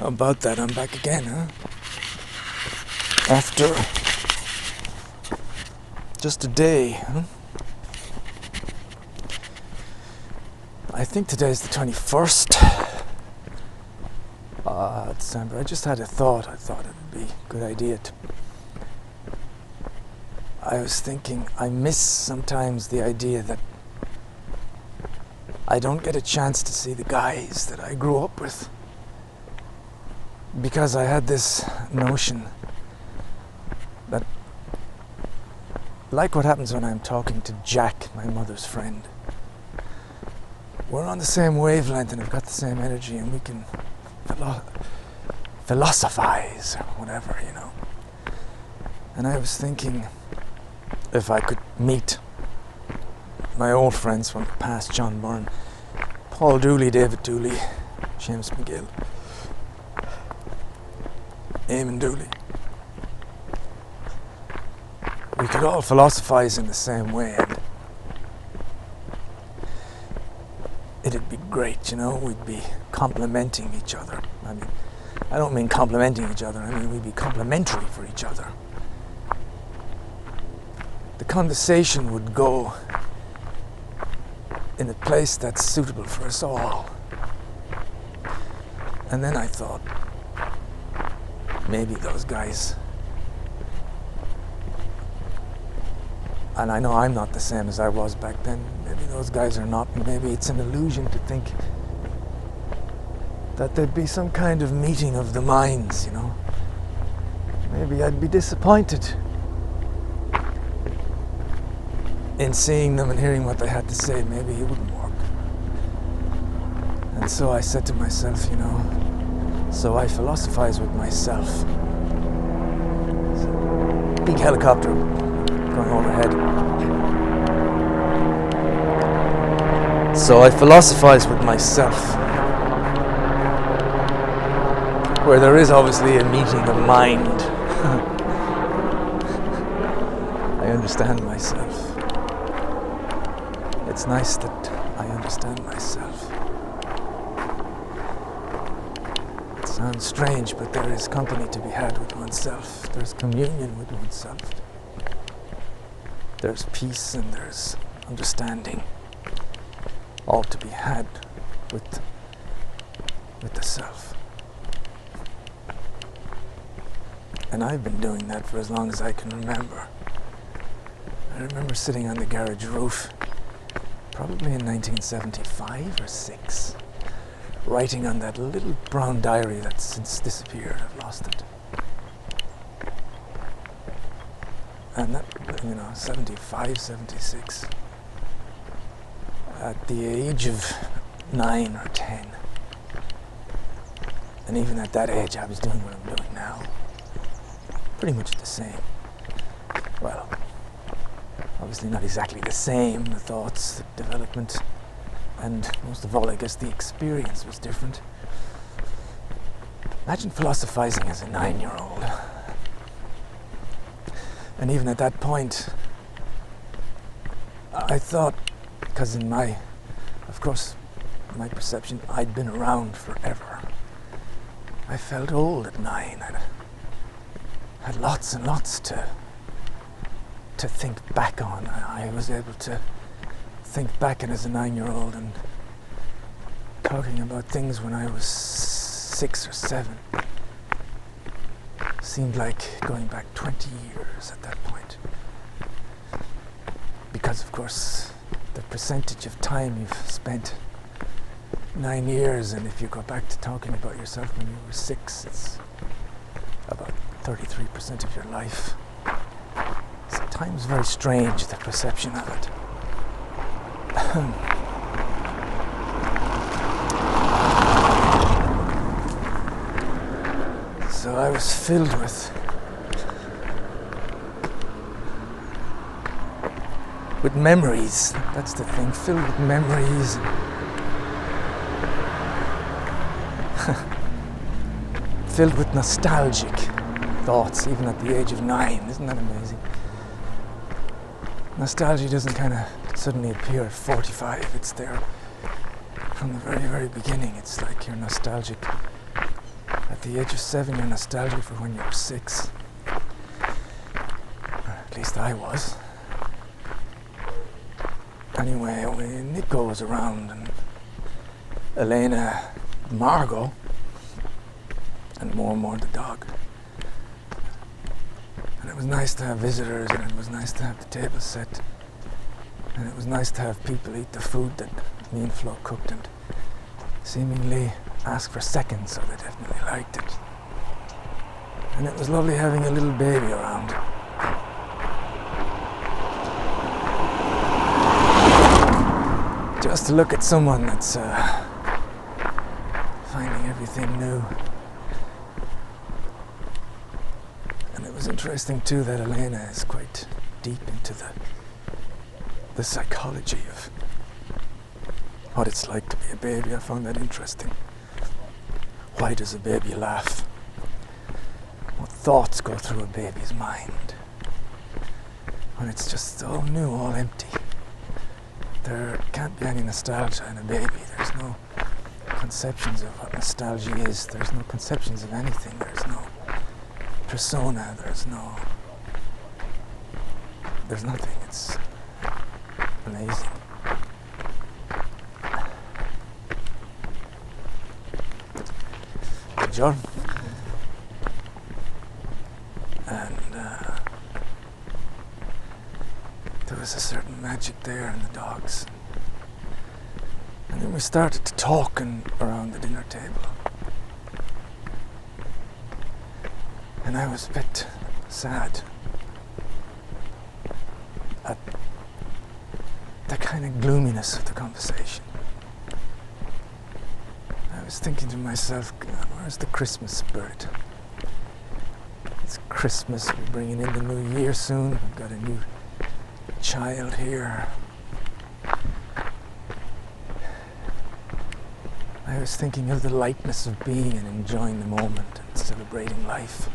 How about that? I'm back again, huh? After just a day, huh? I think today's the 21st December. I just had a thought. I thought it would be a good idea to... I was thinking, I miss sometimes the idea that I don't get a chance to see the guys that I grew up with. Because I had this notion that, like what happens when I'm talking to Jack, my mother's friend, we're on the same wavelength and have got the same energy, and we can philosophize or whatever, you know. And I was thinking, if I could meet my old friends from the past, John Byrne, Paul Dooley, David Dooley, James McGill, Eamon Dooley, we could all philosophize in the same way, and it'd be great, you know. We'd be complimenting each other. I mean, I don't mean complimenting each other, I mean we'd be complimentary for each other. The conversation would go in a place that's suitable for us all. And then I thought, maybe those guys, and I know I'm not the same as I was back then, maybe those guys are not, and maybe it's an illusion to think that there'd be some kind of meeting of the minds, you know. Maybe I'd be disappointed in seeing them and hearing what they had to say. Maybe it wouldn't work. And so I said to myself, you know, so I philosophize with myself. Big helicopter going overhead. So I philosophize with myself, where there is obviously a meeting of mind. I understand myself. It's nice that I understand myself. It sounds strange, but there is company to be had with oneself. There's communion with oneself. There's peace and there's understanding, all to be had with the self. And I've been doing that for as long as I can remember. I remember sitting on the garage roof, probably in 1975 or 6, writing on that little brown diary that's since disappeared. I've lost it. And that, you know, 75, 76, at the age of 9 or 10. And even at that age, I was doing what I'm doing now. Pretty much the same. Well, obviously not exactly the same, the thoughts, the development, and most of all, I guess the experience was different. Imagine philosophizing as a 9-year-old. And even at that point, I thought, because in my perception, I'd been around forever. I felt old at 9. I had lots and lots to think back on. I was able to think back as a 9-year-old and talking about things when I was 6 or 7. Seemed like going back 20 years at that point. Because, of course, the percentage of time you've spent 9 years, and if you go back to talking about yourself when you were 6, it's about 33% of your life. So time's very strange, the perception of it. So I was filled with memories. That's the thing, filled with memories. Filled with nostalgic thoughts, even at the age of 9. Isn't that amazing? Nostalgia doesn't kind of suddenly appear at 45. It's there from the very, very beginning. It's like you're nostalgic at at the age of 7 you're nostalgic for when you were 6. Or at least I was. Anyway, when Nico was around and Elena, Margot, and more the dog. And it was nice to have visitors, and it was nice to have the table set. And it was nice to have people eat the food that me and Flo cooked and seemingly ask for seconds, so they definitely liked it. And it was lovely having a little baby around. Just to look at someone that's finding everything new. And it was interesting too that Elena is quite deep into the psychology of what it's like to be a baby. I found that interesting. Why does a baby laugh? What thoughts go through a baby's mind when it's just all new, all empty? There can't be any nostalgia in a baby. There's no conceptions of what nostalgia is. There's no conceptions of anything. There's no persona. There's nothing. It's amazing. John. And there was a certain magic there in the dogs. And then we started to talk around the dinner table. And I was a bit sad at the kind of gloominess of the conversation. I was thinking to myself, where's the Christmas spirit? It's Christmas, we're bringing in the new year soon, we've got a new child here. I was thinking of the lightness of being and enjoying the moment and celebrating life.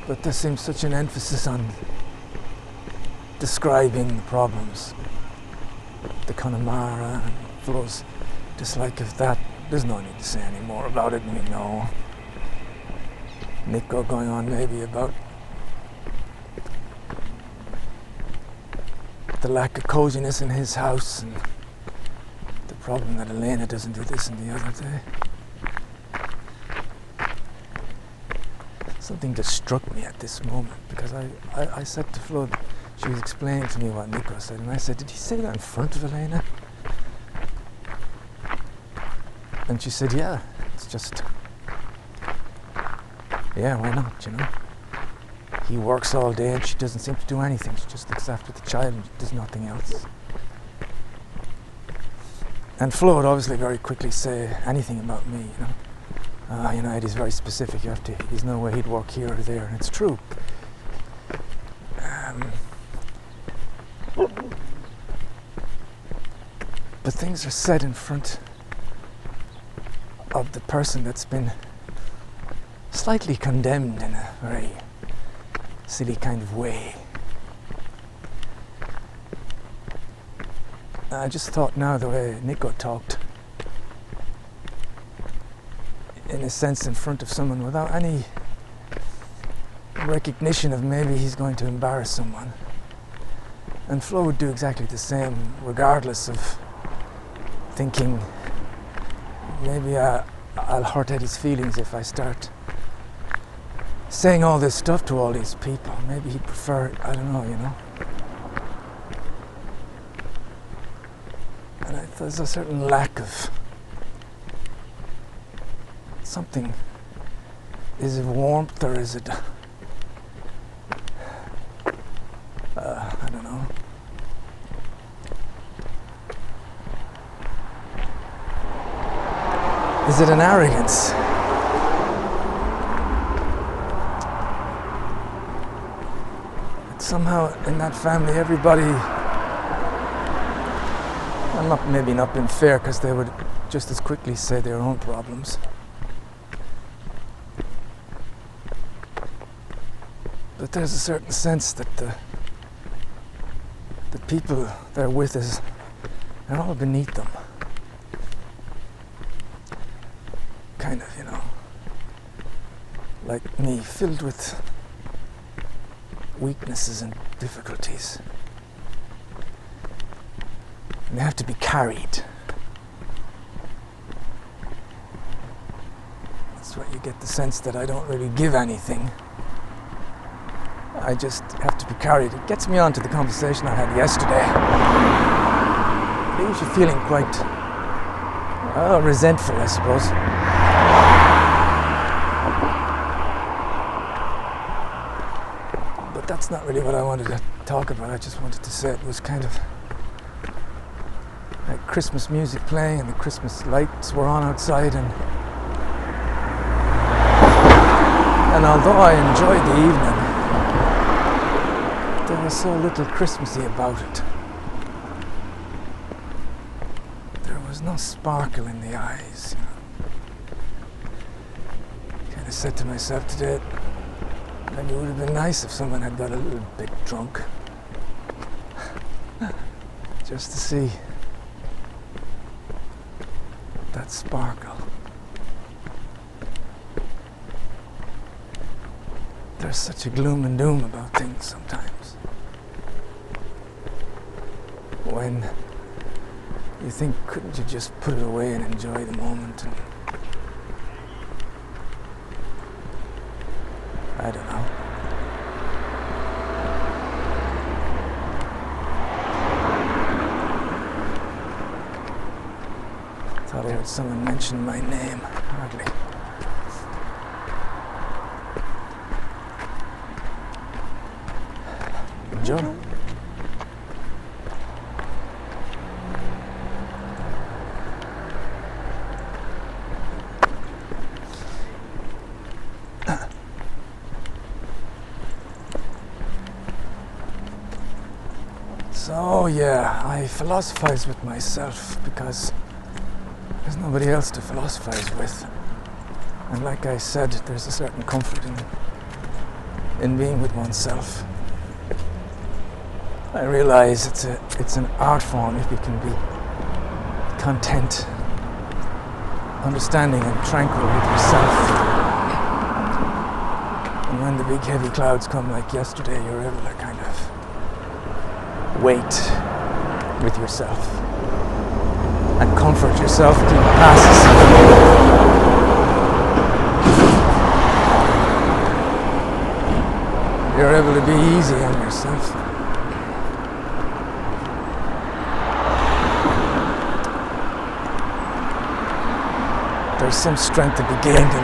But there seems such an emphasis on describing the problems. The Connemara and Flo's dislike of that. There's no need to say any more about it, we know. Nico going on maybe about the lack of coziness in his house and the problem that Elena doesn't do this and the other day. Something just struck me at this moment because I said to Flo, she was explaining to me what Nico said, and I said, did he say that in front of Elena? And she said, yeah, it's just, yeah, why not, you know? He works all day and she doesn't seem to do anything. She just looks after the child and does nothing else. And Flo would obviously very quickly say anything about me, you know. Eddie's very specific. There's no way he'd work here or there, and it's true. But things are said in front of the person that's been slightly condemned in a very silly kind of way. I just thought now the way Nico talked, in a sense in front of someone without any recognition of maybe he's going to embarrass someone. And Flo would do exactly the same, regardless of thinking maybe I'll hurt Eddie's feelings if I start saying all this stuff to all these people. Maybe he'd prefer, I don't know, you know. And there's a certain lack of something. Is it warmth or is it I don't know. Is it an arrogance? Somehow in that family everybody, well, maybe not been fair, because they would just as quickly say their own problems. But there's a certain sense that the people they're with they're all beneath them. kind of, like me, filled with weaknesses and difficulties. And they have to be carried. That's why you get the sense that I don't really give anything. I just have to be carried. It gets me on to the conversation I had yesterday. I leaves you feeling quite resentful, I suppose. But that's not really what I wanted to talk about. I just wanted to say it was kind of like Christmas music playing and the Christmas lights were on outside, and although I enjoyed the evening, there was so little Christmassy about it. There was no sparkle in the eyes. Kind of said to myself today, maybe it would have been nice if someone had got a little bit drunk, just to see that sparkle. There's such a gloom and doom about things sometimes. When you think, couldn't you just put it away and enjoy the moment? And I don't know. Thought I heard someone mention my name. Hardly. Joe? So yeah, I philosophize with myself because there's nobody else to philosophize with. And like I said, there's a certain comfort in being with oneself. I realize it's an art form if you can be content, understanding and tranquil with yourself. And when the big heavy clouds come like yesterday, you're able to kind of wait with yourself and comfort yourself through the passes. You're able to be easy on yourself. There's some strength to be gained in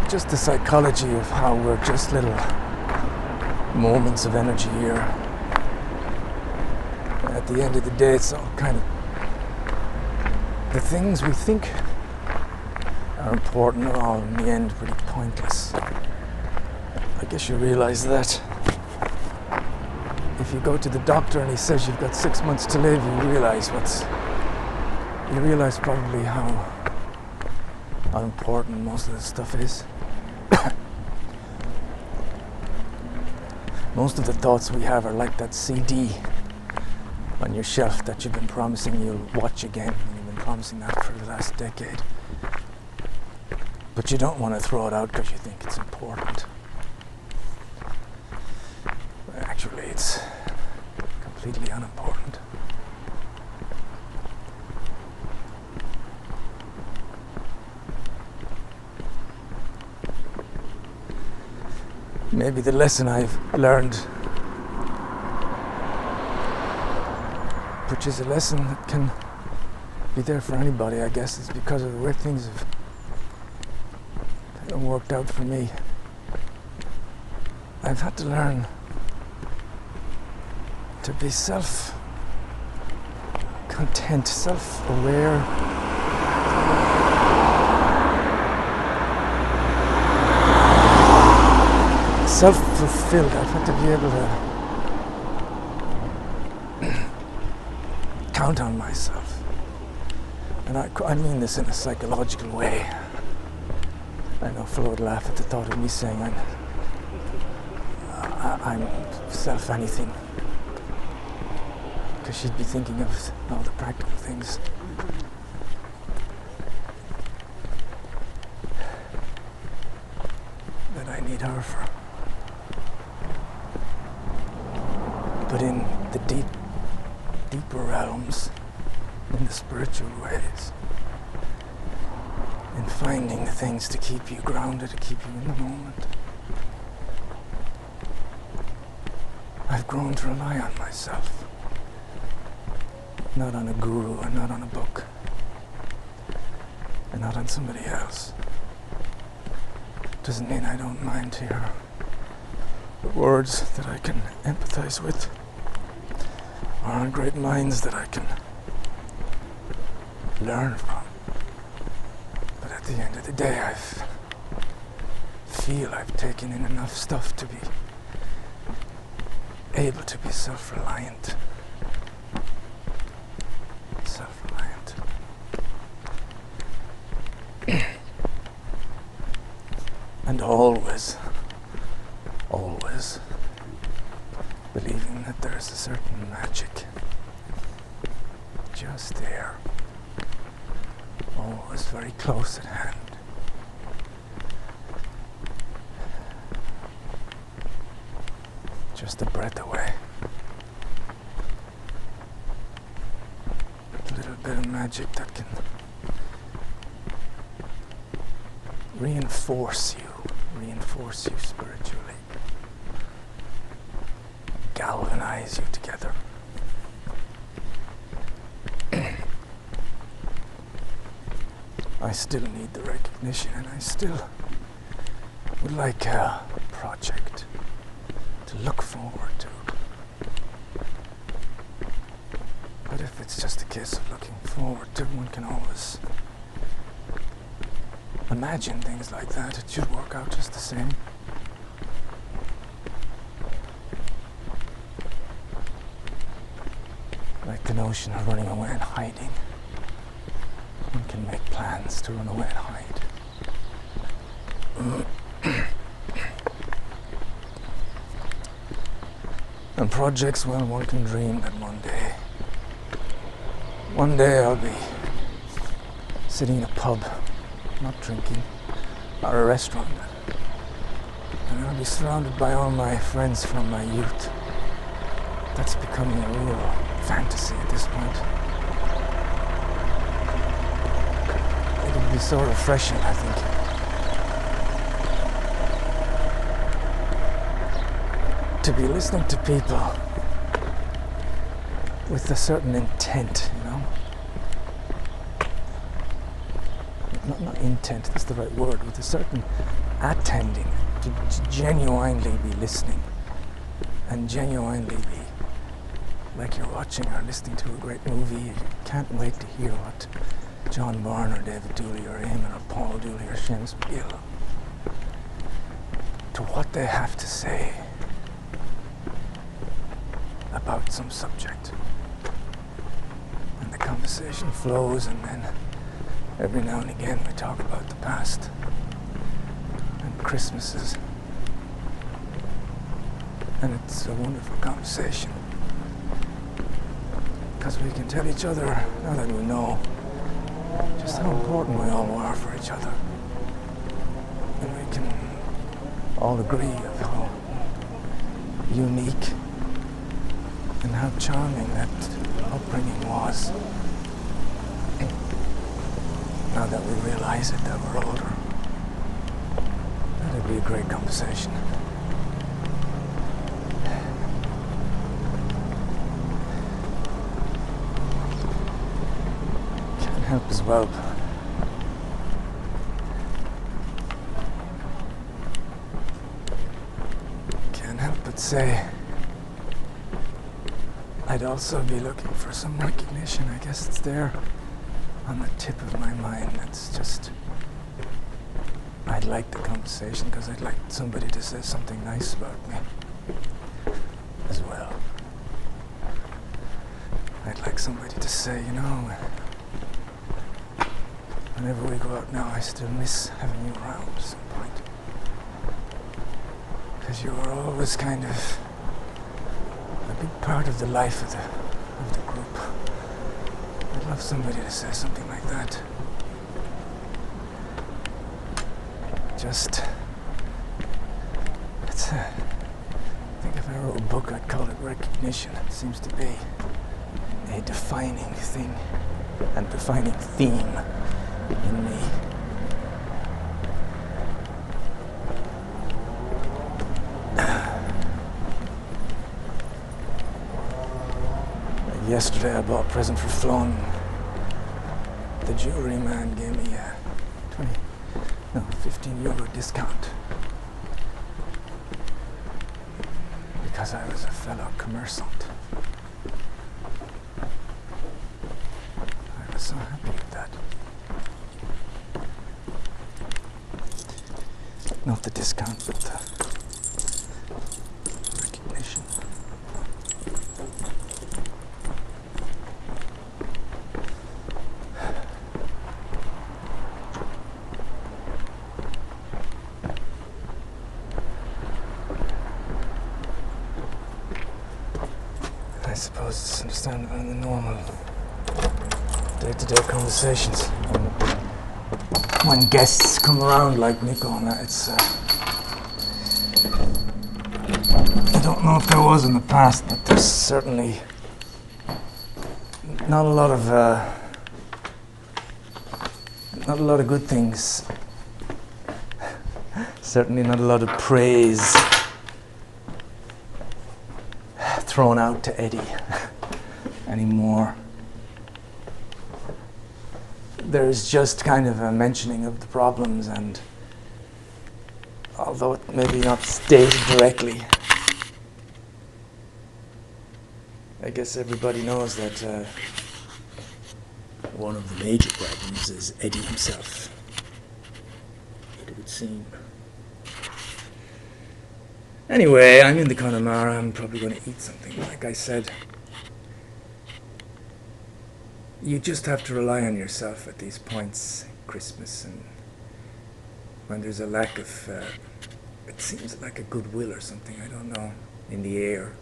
just the psychology of how we're just little moments of energy here. And at the end of the day, it's all kind of the things we think are important are all in the end pretty pointless. I guess you realize that. If you go to the doctor and he says you've got 6 months to live, you realize probably how important most of this stuff is. Most of the thoughts we have are like that CD on your shelf that you've been promising you'll watch again. You've been promising that for the last decade. But you don't want to throw it out because you think it's important. But actually, it's completely unimportant. Maybe the lesson I've learned, which is a lesson that can be there for anybody, I guess, is because of the way things have kind of worked out for me. I've had to learn to be self-content, self-aware, self-fulfilled. I've had to be able to count on myself. And I mean this in a psychological way. I know Flo would laugh at the thought of me saying I'm self-anything. Because she'd be thinking of all the practical things. need her for. But in the deeper realms, in the spiritual ways, in finding the things to keep you grounded, to keep you in the moment, I've grown to rely on myself, not on a guru and not on a book, and not on somebody else. Doesn't mean I don't mind to hear words that I can empathize with, or on great minds that I can learn from. But at the end of the day, I feel I've taken in enough stuff to be able to be self-reliant. Self-reliant. And always believing that there's a certain magic just there, always very close at hand. Just a breath away. A little bit of magic that can reinforce you spiritually, galvanize you together. I still need the recognition, and I still would like a project to look forward to. But if it's just a case of looking forward to, one can always imagine things like that. It should work out just the same. Like the notion of running away and hiding. One can make plans to run away and hide. And projects, well, one can dream that one day I'll be sitting in a pub, not drinking, or a restaurant, and I'll be surrounded by all my friends from my youth. That's becoming a real fantasy at this point. It'll be so refreshing, I think. To be listening to people with a certain intent, you know? Not intent, that's the right word, with a certain attending, to genuinely be listening, and genuinely be like you're watching or listening to a great movie. You can't wait to hear what John Byrne or David Dooley or Eamon or Paul Dooley or Seamus Beale, to what they have to say about some subject. And the conversation flows, and then every now and again we talk about the past and Christmases. And it's a wonderful conversation, because we can tell each other, now that we know, just how important we all are for each other. And we can all agree of how unique and how charming that upbringing was. Now that we realize it, that we're older, that'd be a great conversation. Can't help as well. Can't help but say, I'd also be looking for some recognition. I guess it's there on the tip of my mind. It's just, I'd like the conversation because I'd like somebody to say something nice about me as well. I'd like somebody to say, you know, whenever we go out now, I still miss having you around at some point. Because you were always kind of a big part of the life of the group. I'd love somebody to say something like that. I think if I wrote a book, I'd call it Recognition. It seems to be a defining thing and defining theme in me. Like yesterday, I bought a present for Fionn. The jewellery man gave me a 15 euro discount because I was a fellow commerçant. I was so happy with that. Not the discount, but the recognition. I suppose it's understandable in the normal day-to-day conversations. When guests come around like Nico and that, it's I don't know if there was in the past, but there's certainly not a lot of good things. Certainly not a lot of praise thrown out to Eddie anymore. There's just kind of a mentioning of the problems, and although it maybe not stated directly, I guess everybody knows that one of the major problems is Eddie himself, it would seem. Anyway, I'm in the Connemara. I'm probably going to eat something. Like I said, you just have to rely on yourself at these points, Christmas, and when there's a lack of, it seems like a goodwill or something, I don't know, in the air.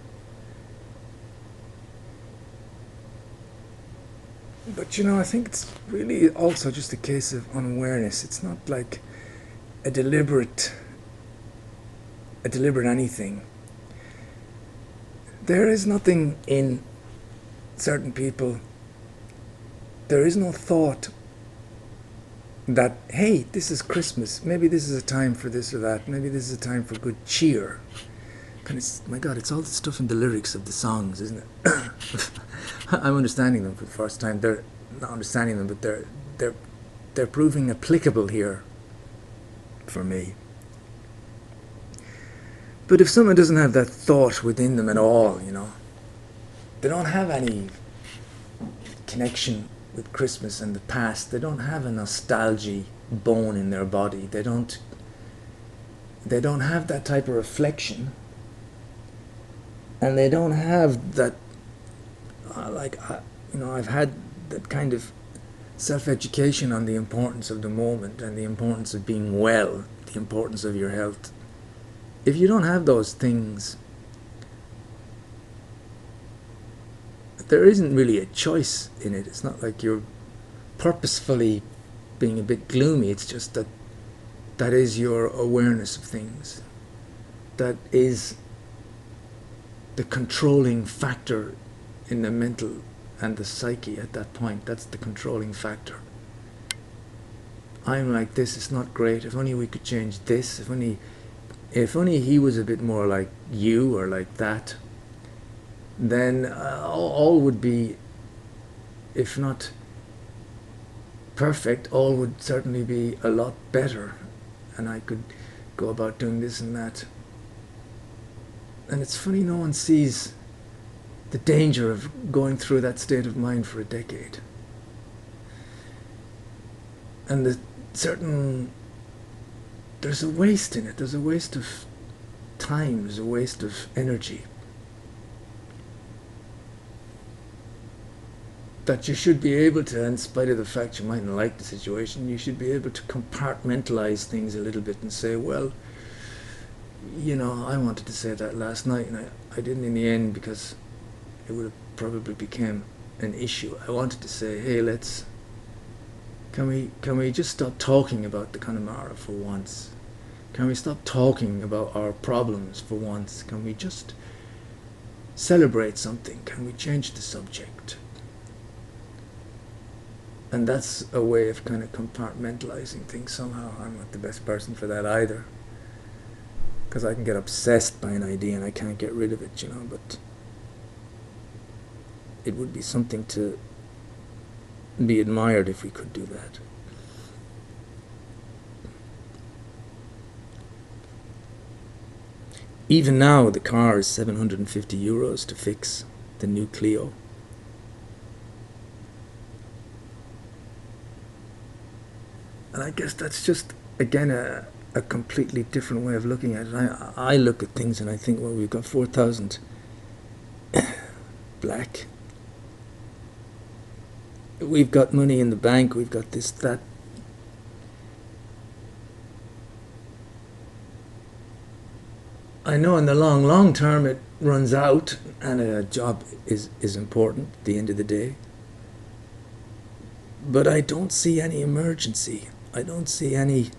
But you know, I think it's really also just a case of unawareness. It's not like a deliberate anything. There is nothing in certain people. There is no thought that, hey, this is Christmas. Maybe this is a time for this or that. Maybe this is a time for good cheer. And it's, my God, it's all the stuff in the lyrics of the songs, isn't it? I'm understanding them for the first time. They're not understanding them, but they're proving applicable here for me. But if someone doesn't have that thought within them at all, you know, they don't have any connection with Christmas and the past. They don't have a nostalgia bone in their body. They don't have that type of reflection, and they don't have that. I've had that kind of self-education on the importance of the moment and the importance of being well, the importance of your health. If you don't have those things, there isn't really a choice in it. It's not like you're purposefully being a bit gloomy. It's just that is your awareness of things. That is the controlling factor in the mental and the psyche at that point. That's the controlling factor. I'm like this, it's not great. If only we could change this. If only he was a bit more like you or like that, then all would be, if not perfect, all would certainly be a lot better, and I could go about doing this and that. And it's funny, no one sees the danger of going through that state of mind for a decade. And there's a waste in it. There's a waste of time. There's a waste of energy. That you should be able to, in spite of the fact you mightn't like the situation, you should be able to compartmentalize things a little bit and say, well, you know, I wanted to say that last night and I didn't in the end because it would have probably become an issue. I wanted to say, hey, can we just stop talking about the Connemara for once? Can we stop talking about our problems for once? Can we just celebrate something? Can we change the subject? And that's a way of kind of compartmentalizing things somehow. I'm not the best person for that either, because I can get obsessed by an idea and I can't get rid of it, you know, but it would be something to be admired if we could do that. Even now, the car is €750 to fix, the new Clio. And I guess that's just, again, a completely different way of looking at it. I look at things and I think, well, we've got 4,000 black. We've got money in the bank, we've got this, that. I know in the long term it runs out, and a job is important at the end of the day. But I don't see any emergency. I don't see any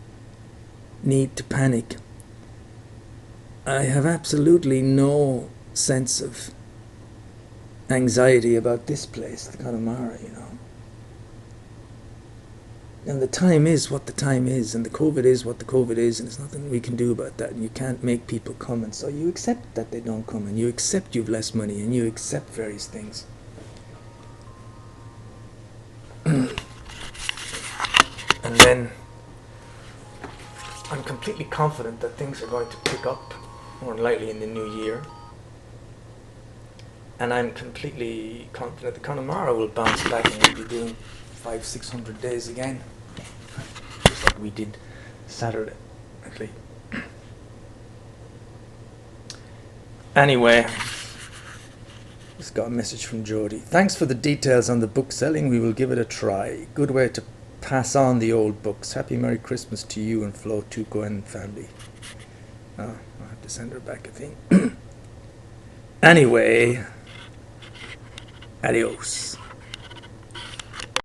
need to panic. I have absolutely no sense of anxiety about this place, the Connemara, you know. And the time is what the time is, and the COVID is what the COVID is, and there's nothing we can do about that. And you can't make people come, and so you accept that they don't come, and you accept you've less money, and you accept various things. And then I'm completely confident that things are going to pick up more than likely in the new year. And I'm completely confident the Connemara will bounce back and we'll be doing 500-600 days again. Just like we did Saturday, actually. Anyway, just got a message from Jody. Thanks for the details on the book selling. We will give it a try. Good way to pass on the old books. Happy Merry Christmas to you and Flo Tuco and family. Oh, I'll have to send her back a thing. Anyway, adios.